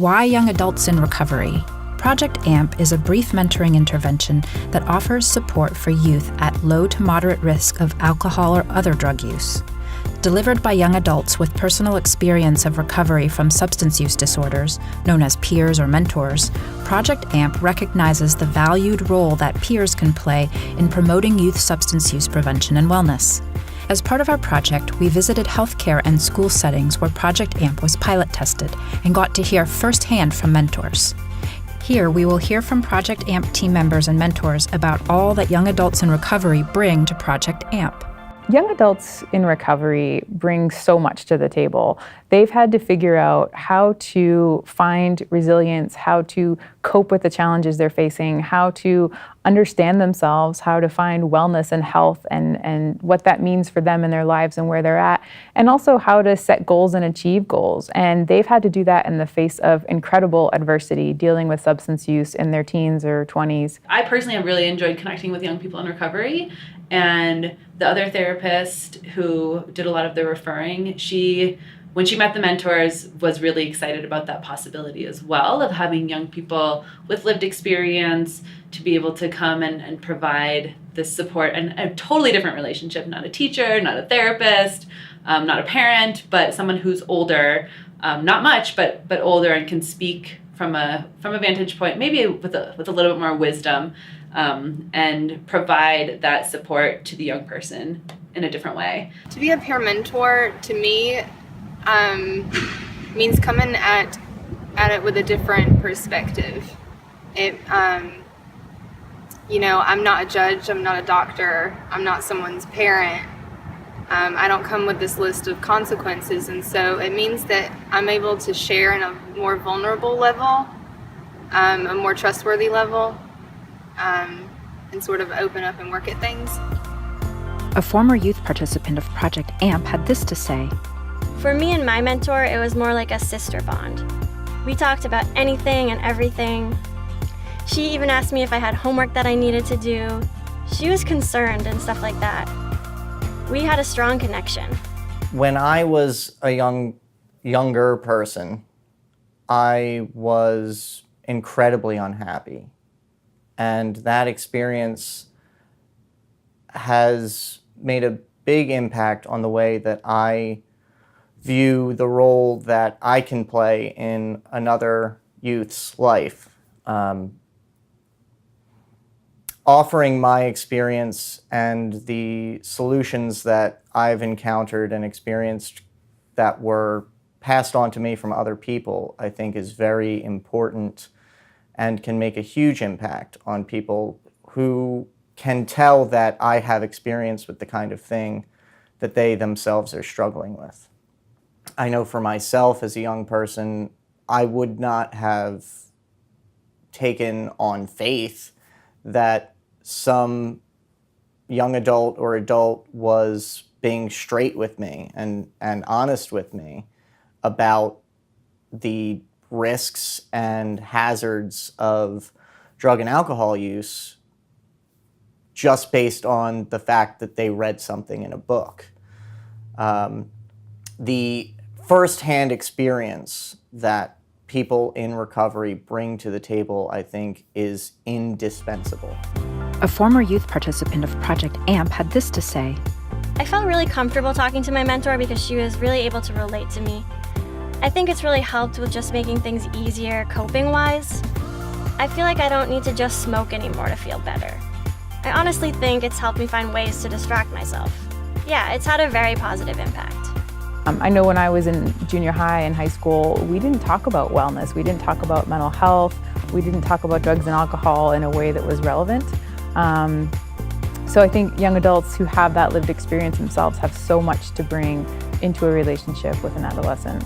Why Young Adults in Recovery? Project AMP is a brief mentoring intervention that offers support for youth at low to moderate risk of alcohol or other drug use. Delivered by young adults with personal experience of recovery from substance use disorders, known as peers or mentors, Project AMP recognizes the valued role that peers can play in promoting youth substance use prevention and wellness. As part of our project, we visited healthcare and school settings where Project AMP was pilot tested and got to hear firsthand from mentors. Here, we will hear from Project AMP team members and mentors about all that young adults in recovery bring to Project AMP. Young adults in recovery bring so much to the table. They've had to figure out how to find resilience, how to cope with the challenges they're facing, how to understand themselves, how to find wellness and health and what that means for them in their lives and where they're at, and also how to set goals and achieve goals. And they've had to do that in the face of incredible adversity, dealing with substance use in their teens or 20s. I personally have really enjoyed connecting with young people in recovery, and the other therapist who did a lot of the referring, when she met the mentors, was really excited about that possibility as well of having young people with lived experience to be able to come and provide this support and a totally different relationship, not a teacher, not a therapist, not a parent, but someone who's older, not much, but older and can speak from a vantage point, maybe with a little bit more wisdom, and provide that support to the young person in a different way. To be a peer mentor, to me, means coming at it with a different perspective. I'm not a judge, I'm not a doctor, I'm not someone's parent. I don't come with this list of consequences, and so it means that I'm able to share in a more vulnerable level, a more trustworthy level, and sort of open up and work at things. A former youth participant of Project AMP had this to say. For me and my mentor, it was more like a sister bond. We talked about anything and everything. She even asked me if I had homework that I needed to do. She was concerned and stuff like that. We had a strong connection. When I was a younger person, I was incredibly unhappy. And that experience has made a big impact on the way that I view the role that I can play in another youth's life. Offering my experience and the solutions that I've encountered and experienced that were passed on to me from other people, I think is very important and can make a huge impact on people who can tell that I have experience with the kind of thing that they themselves are struggling with. I know for myself as a young person, I would not have taken on faith that some young adult or adult was being straight with me and honest with me about the risks and hazards of drug and alcohol use just based on the fact that they read something in a book. The firsthand experience that people in recovery bring to the table, I think, is indispensable. A former youth participant of Project AMP had this to say. I felt really comfortable talking to my mentor because she was really able to relate to me. I think it's really helped with just making things easier coping-wise. I feel like I don't need to just smoke anymore to feel better. I honestly think it's helped me find ways to distract myself. Yeah, it's had a very positive impact. I know when I was in junior high and high school, we didn't talk about wellness. We didn't talk about mental health. We didn't talk about drugs and alcohol in a way that was relevant. So I think young adults who have that lived experience themselves have so much to bring into a relationship with an adolescent.